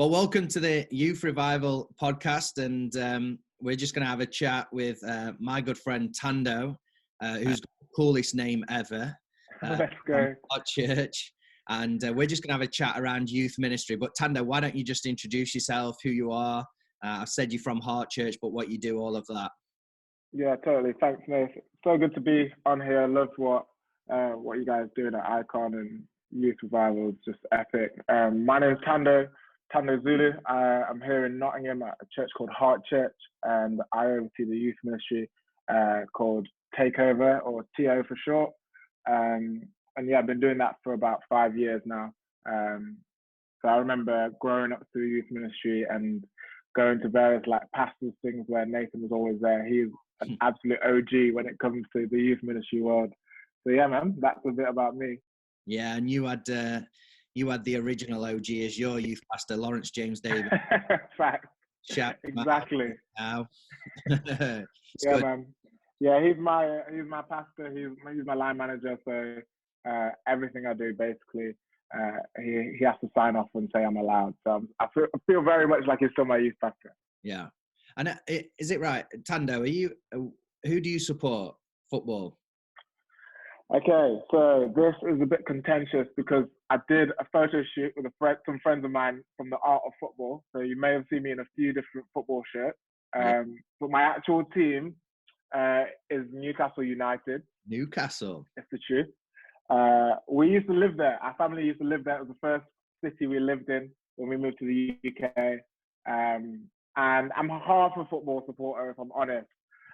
Well, welcome to the Youth Revival podcast, and we're just going to have a chat with my good friend Thando, who's got the coolest name ever. Let's go. Our church, and we're just going to have a chat around youth ministry. But Thando, why don't you just introduce yourself, who you are? I've said you're from Heart Church, but what you do, all of that. Yeah, totally. Thanks, Nathan. So good to be on here. I love what you guys doing at Icon and Youth Revival. It's just epic. My name is Thando Zulu. I'm here in Nottingham at a church called Heart Church, and I oversee the youth ministry called Takeover, or TO for short. And yeah, I've been doing that for about 5 years now. So I remember growing up through youth ministry and going to various like pastors things where Nathan was always there. He's an absolute OG when it comes to the youth ministry world. So yeah, man, that's a bit about me. Yeah, and you had the original OG as your youth pastor, Lawrence James Davis. Fact. Shout exactly. Now. Yeah, good. man. Yeah, he's my pastor. He's my line manager. So everything I do, basically, he has to sign off and say I'm allowed. So I feel very much like he's still my youth pastor. Yeah. And is it right, Thando? Who do you support? Football. Okay, so this is a bit contentious because I did a photo shoot with some friends of mine from the art of football. So you may have seen me in a few different football shirts. But my actual team is Newcastle United. Newcastle. It's the truth. We used to live there. Our family used to live there. It was the first city we lived in when we moved to the UK. And I'm half a football supporter, if I'm honest.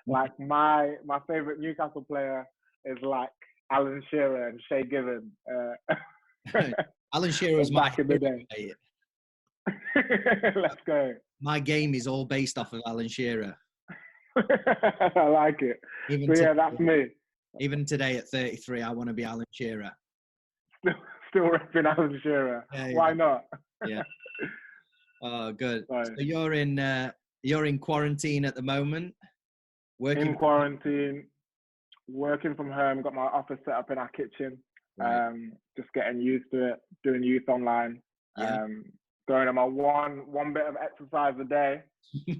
Like my favorite Newcastle player is like Alan Shearer and Shay Given. Alan Shearer was back in the day. Let's go. My game is all based off of Alan Shearer. I like it. Yeah, that's me. Even today at 33, I want to be Alan Shearer. Still repping Alan Shearer. Yeah, why not? Yeah. Oh, good. Right. So you're in quarantine at the moment. In quarantine, working from home. Got my office set up in our kitchen. Right. Just getting used to it. Doing youth online. Yeah. Going on my one bit of exercise a day.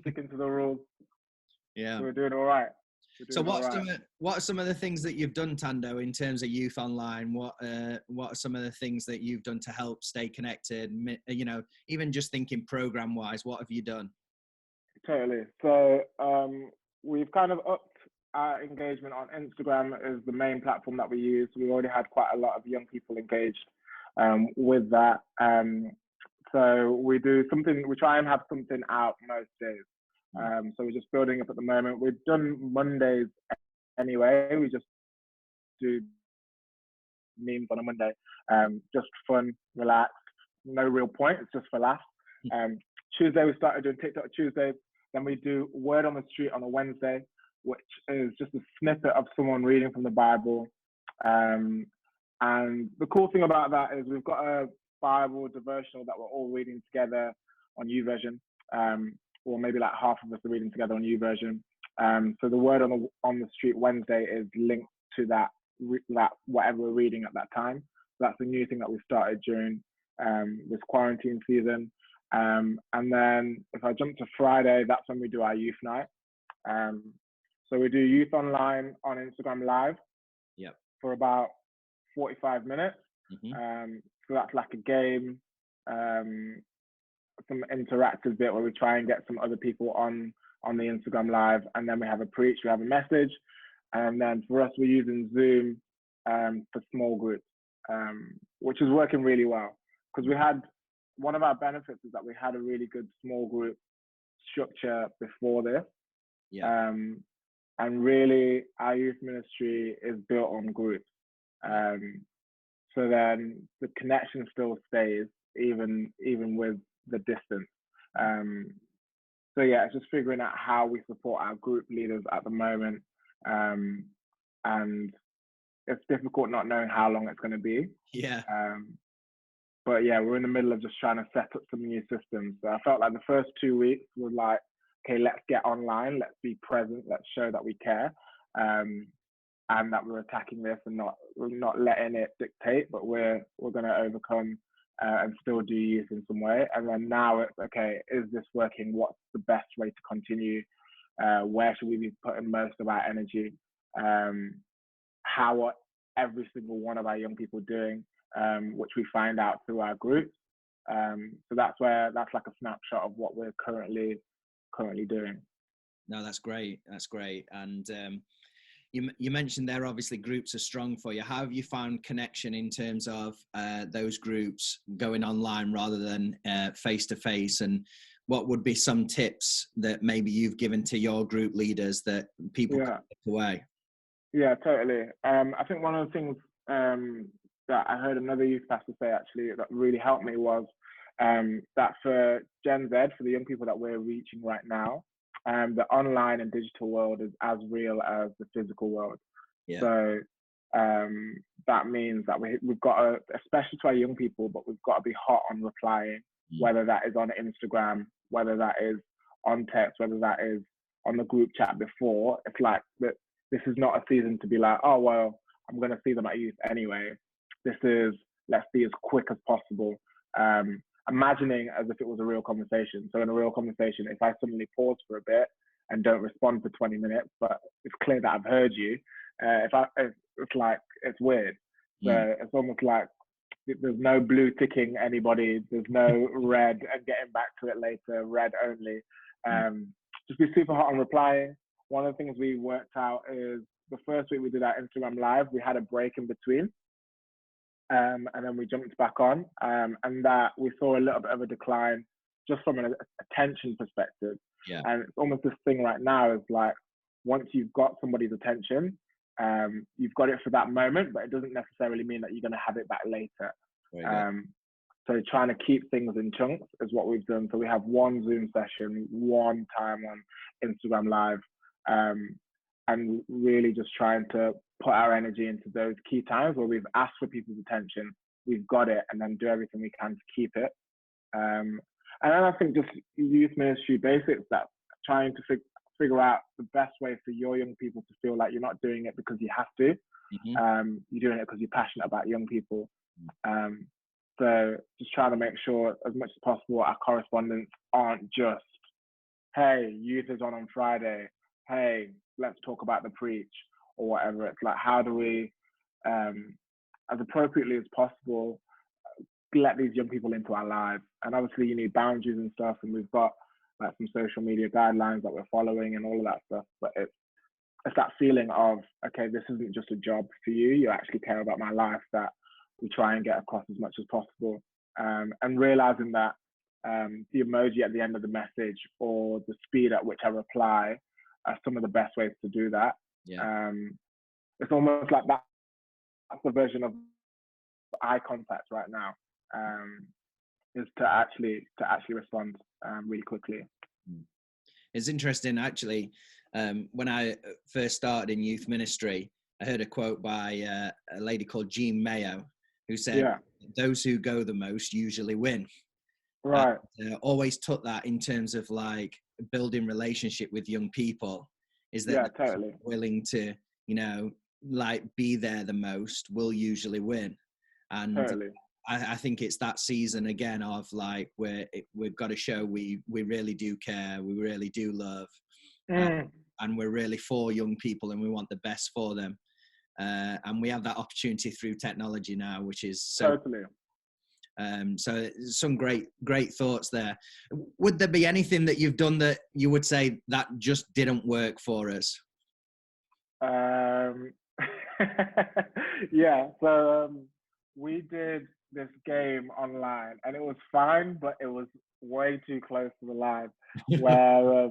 Sticking to the rules. Yeah. So we're doing all right. So what are some of the things that you've done, Thando, in terms of youth online? What are some of the things that you've done to help stay connected? You know, even just thinking program-wise, what have you done? Totally. So we've kind of upped our engagement on Instagram as the main platform that we use. We already had quite a lot of young people engaged with that. So we try and have something out most days. So we're just building up at the moment. We've done Mondays anyway. We just do memes on a Monday. Just fun, relaxed, no real point. It's just for laughs. Tuesday, we started doing TikTok Tuesdays. Then we do Word on the Street on a Wednesday, which is just a snippet of someone reading from the Bible. And the cool thing about that is we've got a Bible devotional that we're all reading together on YouVersion. Or maybe like half of us are reading together on YouVersion. So the Word on the Street Wednesday is linked to that whatever we're reading at that time. So that's a new thing that we started during this quarantine season. And then if I jump to Friday, that's when we do our youth night. So we do youth online on Instagram Live. Yep. For about 45 minutes. Mm-hmm. So that's like a game. Some interactive bit where we try and get some other people on the Instagram Live, and then we have a preach, we have a message, and then for us we're using Zoom for small groups, which is working really well because we had one of our benefits is that we had a really good small group structure before this. Yeah. And really our youth ministry is built on groups. So then the connection still stays even with the distance. So yeah, it's just figuring out how we support our group leaders at the moment. And it's difficult not knowing how long it's going to be. Yeah. But yeah, we're in the middle of just trying to set up some new systems. So I felt like the first 2 weeks was like, okay, let's get online, let's be present, let's show that we care. And that we're attacking this and not letting it dictate, but we're going to overcome and still do youth in some way. And then now it's, okay, is this working? What's the best way to continue? Where should we be putting most of our energy? How are every single one of our young people doing? Which we find out through our groups. So that's like a snapshot of what we're currently doing. No, that's great. That's great. And you mentioned there, obviously groups are strong for you. How have you found connection in terms of those groups going online rather than face to face? And what would be some tips that maybe you've given to your group leaders that people can take away? Yeah, totally. I think one of the things that I heard another youth pastor say actually that really helped me was that for Gen Z, for the young people that we're reaching right now, the online and digital world is as real as the physical world. Yeah. So that means that we've got to, especially to our young people, but we've got to be hot on replying, whether that is on Instagram, whether that is on text, whether that is on the group chat before. It's like this is not a season to be like, oh, well, I'm going to see them at youth anyway. This is, let's be as quick as possible. Imagining as if it was a real conversation. So in a real conversation, if I suddenly pause for a bit and don't respond for 20 minutes, but it's clear that I've heard you, it's like, it's weird. So it's almost like there's no blue ticking anybody. There's no red and getting back to it later, red only. Just be super hot on replying. One of the things we worked out is the first week we did our Instagram live, we had a break in between. And then we jumped back on, and that we saw a little bit of a decline just from an attention perspective. Yeah. And it's almost this thing right now is like, once you've got somebody's attention, you've got it for that moment, but it doesn't necessarily mean that you're going to have it back later. So trying to keep things in chunks is what we've done. So we have one Zoom session, one time on Instagram Live, and really just trying to put our energy into those key times where we've asked for people's attention, we've got it, and then do everything we can to keep it. And then I think just youth ministry basics, that trying to figure out the best way for your young people to feel like you're not doing it because you have to. You're doing it because you're passionate about young people. So just trying to make sure as much as possible our correspondence aren't just, hey, youth is on Friday, hey, let's talk about the preach or whatever. It's like, how do we, as appropriately as possible, let these young people into our lives? And obviously you need boundaries and stuff, and we've got like some social media guidelines that we're following and all of that stuff, but it's that feeling of, okay, this isn't just a job for you, you actually care about my life, that we try and get across as much as possible. And realizing that the emoji at the end of the message or the speed at which I reply are some of the best ways to do that. It's almost like that's the version of eye contact right now, is to actually respond really quickly. It's interesting, actually. When I first started in youth ministry, I heard a quote by a lady called Jean Mayo, who said, those who go the most usually win. Right. Always took that in terms of like building relationship with young people, is that totally willing to, like be there the most will usually win. And totally. I think it's that season again of like, we've got to show we really do care, we really do love, and we're really for young people and we want the best for them. And we have that opportunity through technology now, which is so totally. So some great thoughts there. Would there be anything that you've done that you would say that just didn't work for us? So we did this game online and it was fine, but it was way too close to the line where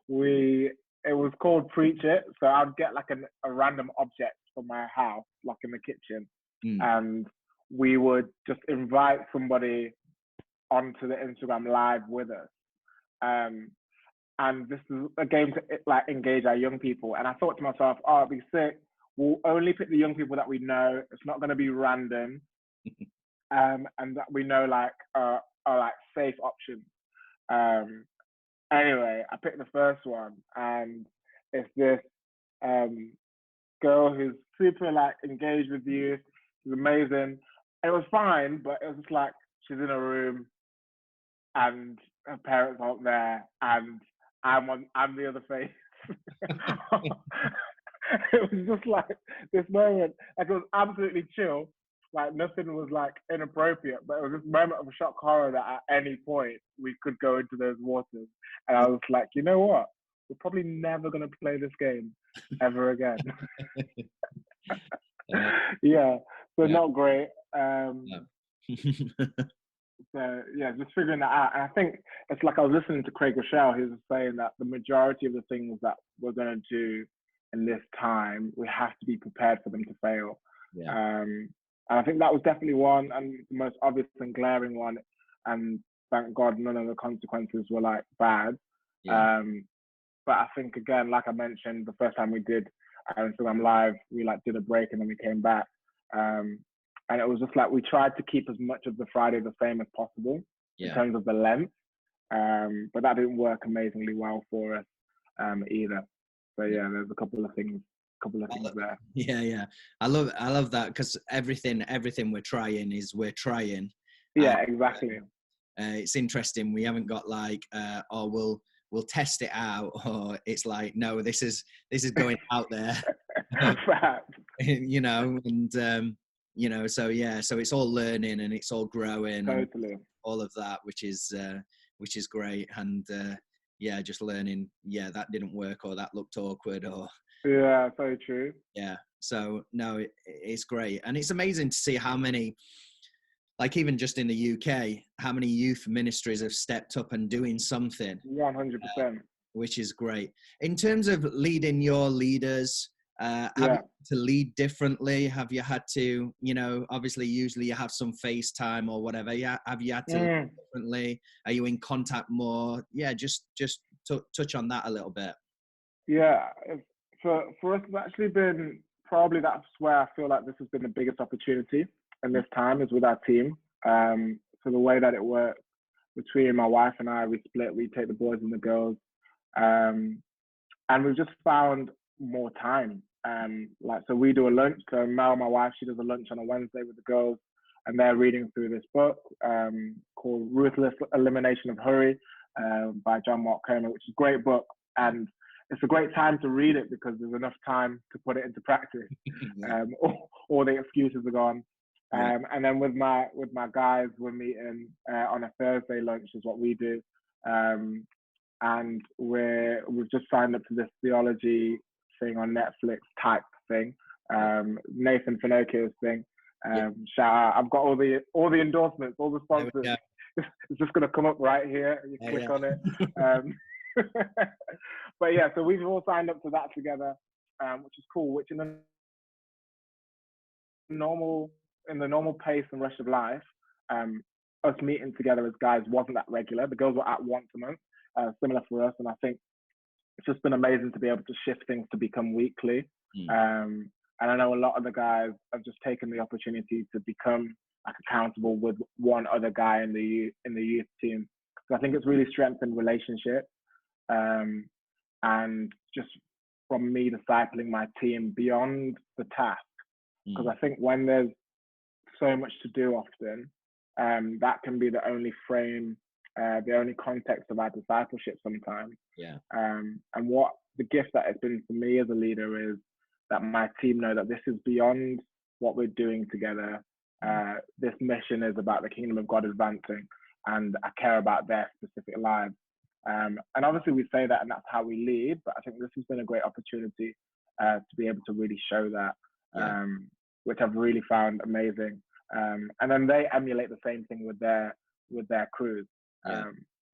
it was called Preach It. So I'd get like a random object from my house, like in the kitchen, and we would just invite somebody onto the Instagram Live with us. And this is a game to like engage our young people. And I thought to myself, oh, it'd be sick. We'll only pick the young people that we know. It's not going to be random. And that we know are like safe options. Anyway, I picked the first one, and it's this girl who's super like engaged with you. She's amazing. it was fine, but it was just like she's in a room and her parents aren't there, and I'm the other face. It was just like this moment, like it was absolutely chill, like nothing was like inappropriate, but it was this moment of shock horror that at any point we could go into those waters, and I was like, you know what, we're probably never going to play this game ever again. Yeah, so yeah. not great. Yeah. So yeah, just figuring that out. And I think it's like I was listening to Craig Rochelle, who was saying that the majority of the things that we're going to do in this time, we have to be prepared for them to fail. Yeah. And I think that was definitely one, and the most obvious and glaring one. And thank God none of the consequences were like bad. Yeah. But I think again, like I mentioned, the first time we did Instagram Live, we like did a break and then we came back. And it was just like we tried to keep as much of the Friday the same as possible in terms of the length, but that didn't work amazingly well for us either. So yeah, there's a couple of things there. Yeah. I love that, because everything we're trying. Yeah, exactly. It's interesting. We haven't got like, we'll test it out, or it's like, no, this is going out there. You know, and so yeah, so it's all learning and it's all growing, totally, and all of that, which is great. And yeah, just learning, that didn't work, or that looked awkward, or yeah, so true. Yeah, so no, it's great. And it's amazing to see how many, like even just in the UK, how many youth ministries have stepped up and doing something. 100%. Which is great. In terms of leading your leaders, have you had to lead differently? Have you had to, obviously usually you have some FaceTime or whatever. Yeah, have you had to lead differently? Are you in contact more? Yeah, just touch on that a little bit. Yeah, for us, it's actually been, probably that's where I feel like this has been the biggest opportunity in this time, is with our team. So the way that it works between my wife and I, we split, we take the boys and the girls. And we've just found more time. So we do a lunch. So Mel, my wife, she does a lunch on a Wednesday with the girls, and they're reading through this book called Ruthless Elimination of Hurry by John Mark Comer, which is a great book. And it's a great time to read it because there's enough time to put it into practice. All the excuses are gone. And then with my guys, we're meeting on a Thursday lunch, is what we do. And we've just signed up to this theology thing on Netflix type thing. Nathan Benger's thing. Shout out! I've got all the endorsements, all the sponsors. It's just gonna come up right here, and you click on it. But yeah, so we've all signed up to that together, which is cool. Which in the normal pace and rush of life, us meeting together as guys wasn't that regular. The girls were at once a month. Similar for us, and I think it's just been amazing to be able to shift things to become weekly. And I know a lot of the guys have just taken the opportunity to become like accountable with one other guy in the youth team. So I think it's really strengthened relationship, and just from me discipling my team beyond the task, because I think when there's so much to do often, that can be the only frame, the only context of our discipleship sometimes. And what the gift that it's been for me as a leader is that my team know that this is beyond what we're doing together. This mission is about the kingdom of God advancing, and I care about their specific lives. And obviously we say that, and that's how we lead, but I think this has been a great opportunity to be able to really show that, which I've really found amazing. And then they emulate the same thing with their crews,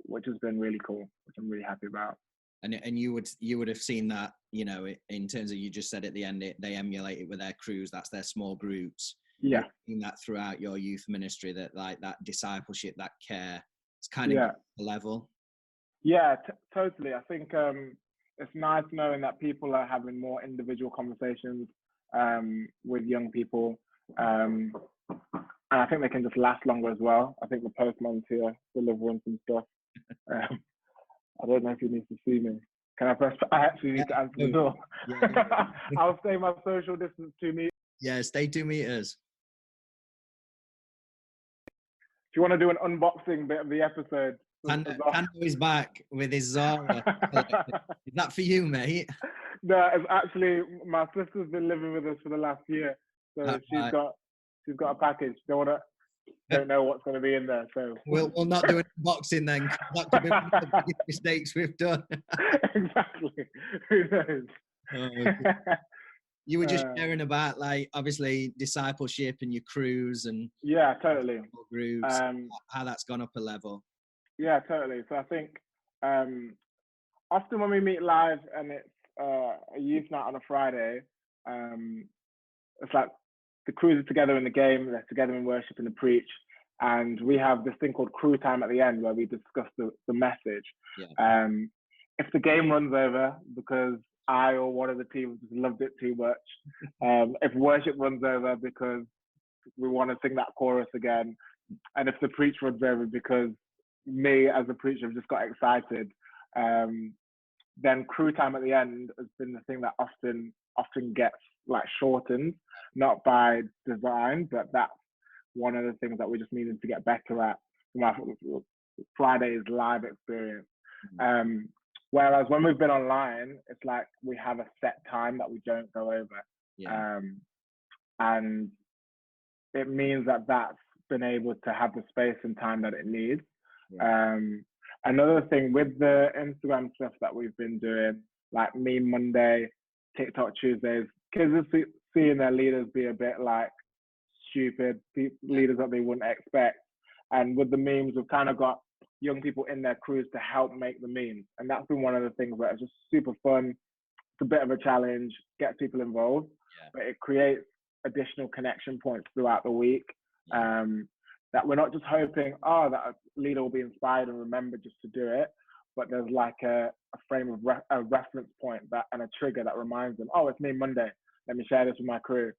which has been really cool, which I'm really happy about. And you would have seen that, in terms of, you just said at the end, they emulate it with their crews. That's their small groups. Yeah. You've seen that throughout your youth ministry, that like that discipleship, that care, it's kind of the level. Yeah, totally. I think it's nice knowing that people are having more individual conversations with young people. And I think they can just last longer as well. I think the postman's here delivering some stuff. I don't know if he needs to see me. Can I press? I actually need to answer the door. I'll stay my social distance 2 meters. Yeah, stay 2 meters. you want to do an unboxing bit of the episode? Thando is back with his Zara collection. Is that for you, mate? No, it's actually my sister's been living with us for the last year, so she's got a package. Don't know what's going to be in there. So we'll not do an unboxing then. That could be one of the biggest mistakes we've done. Exactly. Who knows? You were just sharing about, like, obviously discipleship and your crews and yeah, totally groups, how that's gone up a level. Yeah, totally. So I think often when we meet live and it's a youth night on a Friday, it's like the crews are together in the game, they're together in worship and the preach, and we have this thing called crew time at the end where we discuss the message. Yeah. If the game runs over because I or one of the teams just loved it too much, if worship runs over because we want to sing that chorus again, and if the preach runs over because me as a preacher have just got excited, then crew time at the end has been the thing that often gets like shortened, not by design, but that's one of the things that we just needed to get better at from our Friday's live experience. Whereas when we've been online, it's like we have a set time that we don't go over. Yeah. And it means that that's been able to have the space and time that it needs. Yeah. Another thing with the Instagram stuff that we've been doing, like Meme Monday, TikTok Tuesdays, kids are seeing their leaders be a bit like stupid leaders that they wouldn't expect. And with the memes, we've kind of got young people in their crews to help make the memes. And that's been one of the things where it's just super fun. It's a bit of a challenge, gets people involved, but it creates additional connection points throughout the week. That we're not just hoping, that a leader will be inspired and remember just to do it, but there's like a frame of a reference point and a trigger that reminds them, it's me Monday. Let me share this with my crew.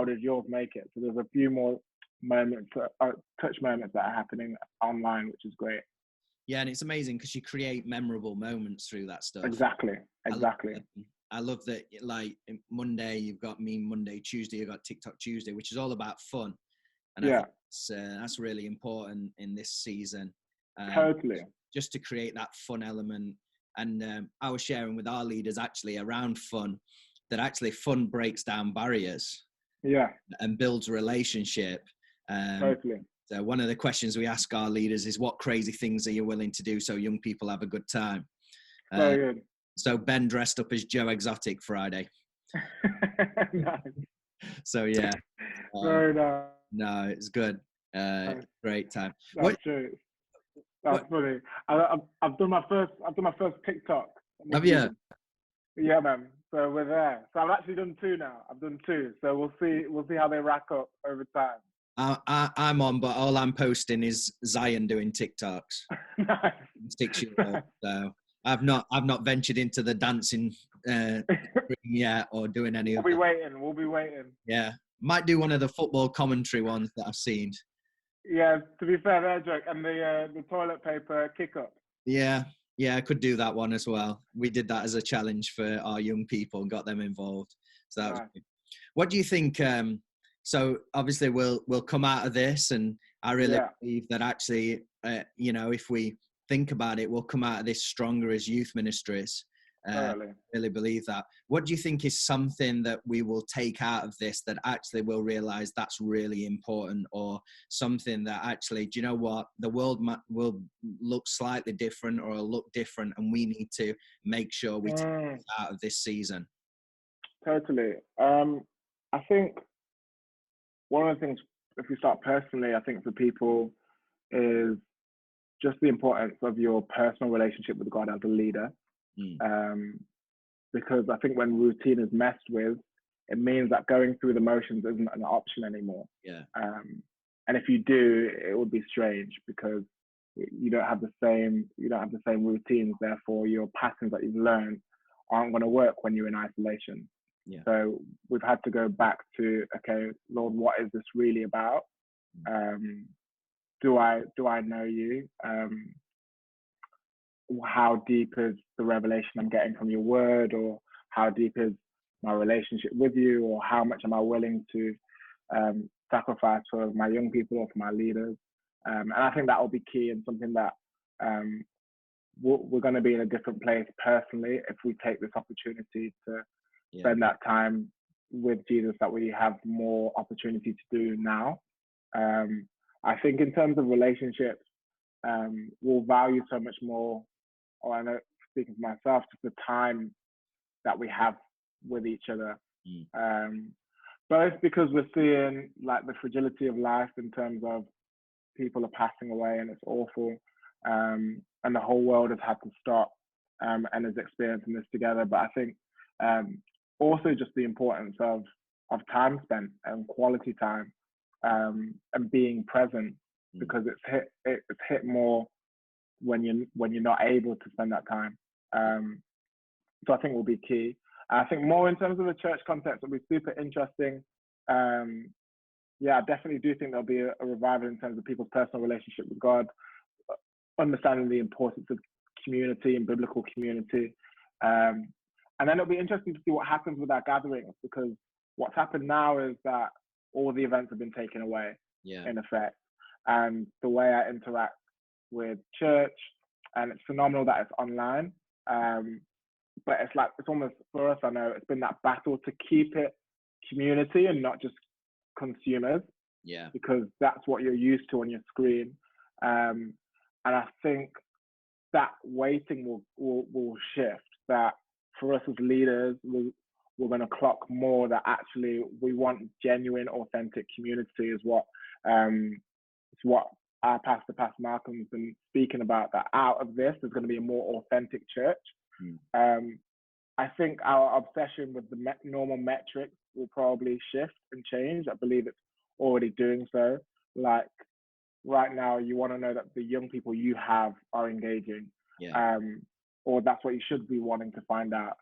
Did yours make it? So there's a few more moments, touch moments that are happening online, which is great. Yeah, and it's amazing because you create memorable moments through that stuff. Exactly. I love that, like Monday, you've got Meme Monday, Tuesday, you've got TikTok Tuesday, which is all about fun. And I think that's really important in this season. Totally. Just to create that fun element. And I was sharing with our leaders actually around fun, that actually fun breaks down barriers. Yeah. And builds relationship. Totally. So one of the questions we ask our leaders is, what crazy things are you willing to do so young people have a good time? So good. So Ben dressed up as Joe Exotic Friday. Nice. So yeah. Very nice. No, it's good. Great time. That's true. That's funny. I've done my first TikTok. Have you? Yeah, man. So we're there. So I've actually done 2 now. I've done 2. So we'll see how they rack up over time. I'm on, but all I'm posting is Zion doing TikToks. Nice. 6 years old. So I've not ventured into the dancing yet or doing any of. We'll be waiting. Yeah, might do one of the football commentary ones that I've seen. Yeah, to be fair, they're a joke. And the toilet paper kick up. Yeah, I could do that one as well. We did that as a challenge for our young people and got them involved. So that was good. What do you think? So obviously we'll come out of this, and I really believe that actually, if we think about it, we'll come out of this stronger as youth ministries. Really believe that. What do you think is something that we will take out of this that actually we'll realize that's really important, or something that actually, do you know what, the world will look slightly different or look different, and we need to make sure we take it out of this season? Totally. I think one of the things, if we start personally, I think for people is just the importance of your personal relationship with God as a leader. Because I think when routine is messed with, it means that going through the motions isn't an option anymore. Yeah. And if you do, it would be strange because you don't have the same routines. Therefore, your patterns that you've learned aren't going to work when you're in isolation. Yeah. So we've had to go back to, okay, Lord, what is this really about? Do I know you? How deep is the revelation I'm getting from your word, or how deep is my relationship with you, or how much am I willing to sacrifice for my young people or for my leaders? And I think that will be key and something that we're going to be in a different place personally if we take this opportunity to spend that time with Jesus that we have more opportunity to do now. I think in terms of relationships, we'll value so much more, or I know, speaking for myself, just the time that we have with each other. Both because we're seeing like the fragility of life in terms of people are passing away and it's awful, and the whole world has had to stop and is experiencing this together. But I think also just the importance of time spent and quality time, and being present, because it's hit more when you're not able to spend that time. So I think will be key. I think more in terms of the church context, it'll be super interesting. I definitely do think there'll be a revival in terms of people's personal relationship with God, understanding the importance of community and biblical community. And then it'll be interesting to see what happens with our gatherings, because what's happened now is that all the events have been taken away, in effect. And the way I interact with church, and it's phenomenal that it's online. But it's almost, for us, I know it's been that battle to keep it community and not just consumers, because that's what you're used to on your screen. And I think that weighting will shift, that for us as leaders, we're going to clock more that actually we want genuine, authentic community is what our pastor, Pastor Malcolm's been speaking about, that out of this, there's going to be a more authentic church. I think our obsession with the normal metrics will probably shift and change. I believe it's already doing so. Like right now, you want to know that the young people you have are engaging, or that's what you should be wanting to find out.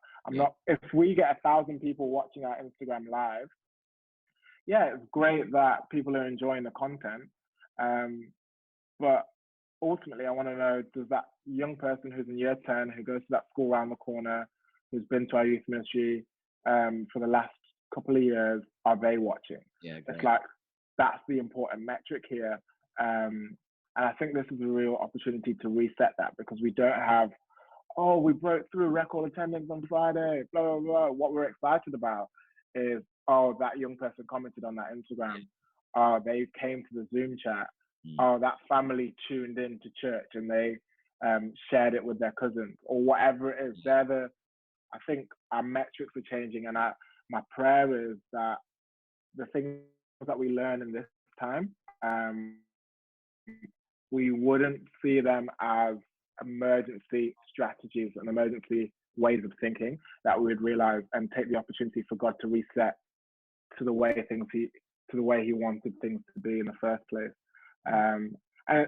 If we get 1,000 people watching our Instagram live, it's great that people are enjoying the content. But ultimately, I want to know, does that young person who's in year 10, who goes to that school around the corner, who's been to our youth ministry for the last couple of years, are they watching? It's like, that's the important metric here. And I think this is a real opportunity to reset that, because we don't have, we broke through record attendance on Friday, blah, blah, blah. What we're excited about is, that young person commented on that Instagram. They came to the Zoom chat. That family tuned in to church and they shared it with their cousins, or whatever it is. I think our metrics are changing, and my prayer is that the things that we learn in this time, we wouldn't see them as emergency strategies and emergency ways of thinking, that we would realize and take the opportunity for God to reset to the way he wanted things to be in the first place. And I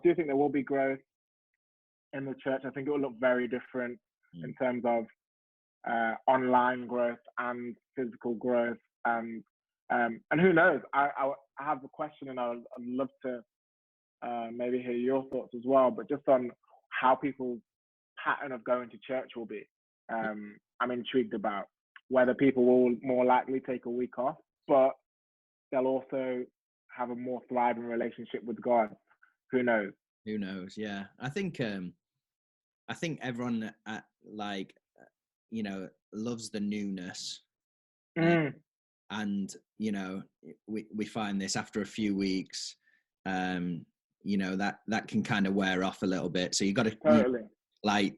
do think there will be growth in the church. I think it will look very different in terms of online growth and physical growth. And who knows? I have a question, and I'd love to maybe hear your thoughts as well, but just on how people's pattern of going to church will be. I'm intrigued about whether people will more likely take a week off, but they'll also have a more thriving relationship with God. Who knows? Yeah, I think everyone loves the newness, and we find this after a few weeks, that can kind of wear off a little bit. So you got to totally.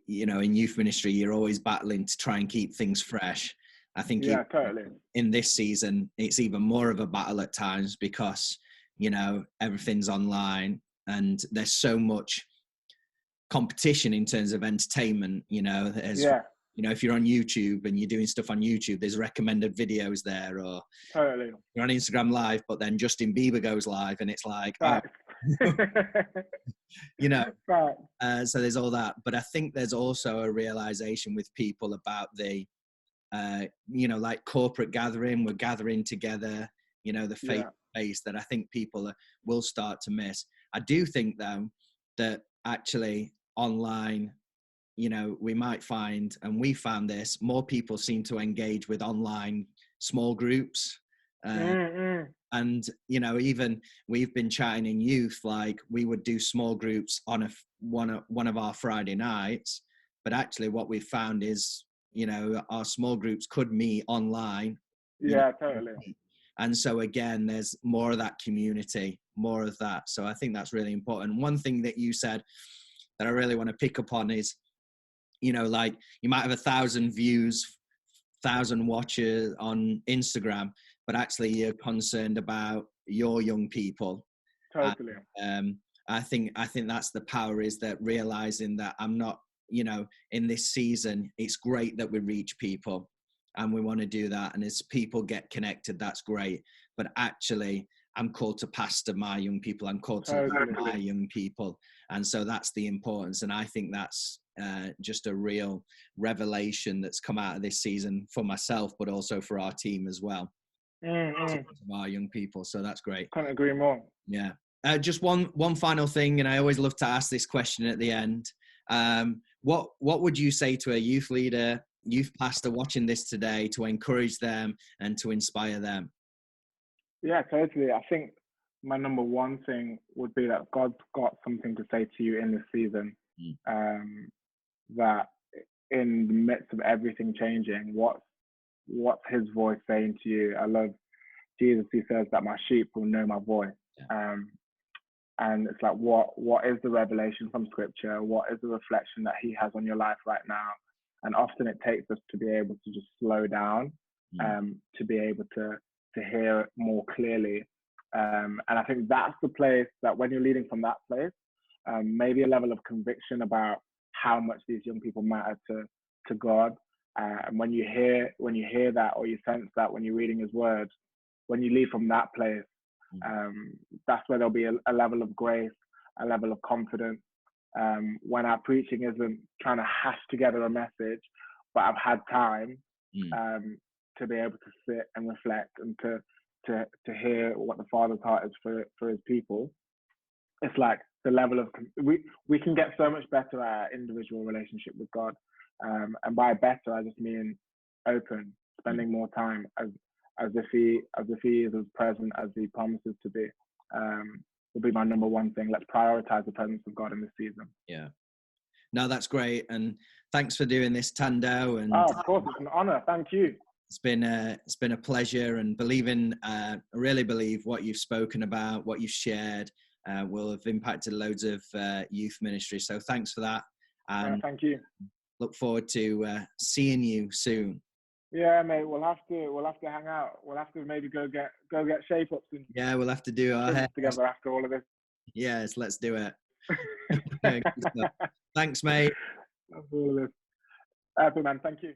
In youth ministry, you're always battling to try and keep things fresh. I think totally. In this season, it's even more of a battle at times, because everything's online and there's so much competition in terms of entertainment. If you're on YouTube and you're doing stuff on YouTube, there's recommended videos there, or totally. You're on Instagram live, but then Justin Bieber goes live and it's like, so there's all that. But I think there's also a realization with people about the like corporate gathering, we're gathering together, the faith base, that I think people will start to miss. I do think though that actually online, we might find, and we found this, more people seem to engage with online small groups. And, you know, even we've been chatting in youth, like we would do small groups on one of our Friday nights. But actually what we've found is, you know, our small groups could meet online. Yeah, totally. And so again, there's more of that community, more of that. So I think that's really important. One thing that you said that I really want to pick up on is, you know, like you might have 1,000 views, 1,000 watchers on Instagram, but actually you're concerned about your young people. Totally. I think that's the power, is that realizing that I'm not, you know, in this season, it's great that we reach people and we want to do that. And as people get connected, that's great. But actually, I'm called to pastor my young people. I'm called to lead my young people. And so that's the importance. And I think that's just a real revelation that's come out of this season for myself, but also for our team as well. Our young people. So that's great. Couldn't agree more. Yeah. Just one final thing, and I always love to ask this question at the end. What would you say to a youth leader, youth pastor watching this today to encourage them and to inspire them? Yeah, totally. I think my number one thing would be that God's got something to say to you in this season. That in the midst of everything changing, what's his voice saying to you? I love Jesus, who says that my sheep will know my voice. And it's like, what is the revelation from scripture? What is the reflection that he has on your life right now? And often it takes us to be able to just slow down, to be able to hear it more clearly. And I think that's the place that when you're leading from that place, maybe a level of conviction about how much these young people matter to God. And when you hear that, or you sense that when you're reading his word, when you leave from that place, that's where there'll be a level of grace, a level of confidence. When our preaching isn't trying to hash together a message, but I've had time to be able to sit and reflect and to hear what the Father's heart is for his people. It's like the level of, we can get so much better at our individual relationship with God. And by better, I just mean open, spending more time as if he is as present as he promises to be. Will be my number one thing. Let's prioritize the presence of God in this season. Yeah. No, that's great. And thanks for doing this, Thando. And of course, it's an honor. Thank you. It's been a pleasure, and I really believe what you've spoken about, what you've shared, will have impacted loads of youth ministry. So thanks for that. And thank you. Look forward to seeing you soon. Yeah, mate. We'll have to hang out. We'll have to maybe go get shape ups and we'll have to do our hair together after all of this. Yes, let's do it. Thanks, mate. That's all of this. Man, thank you.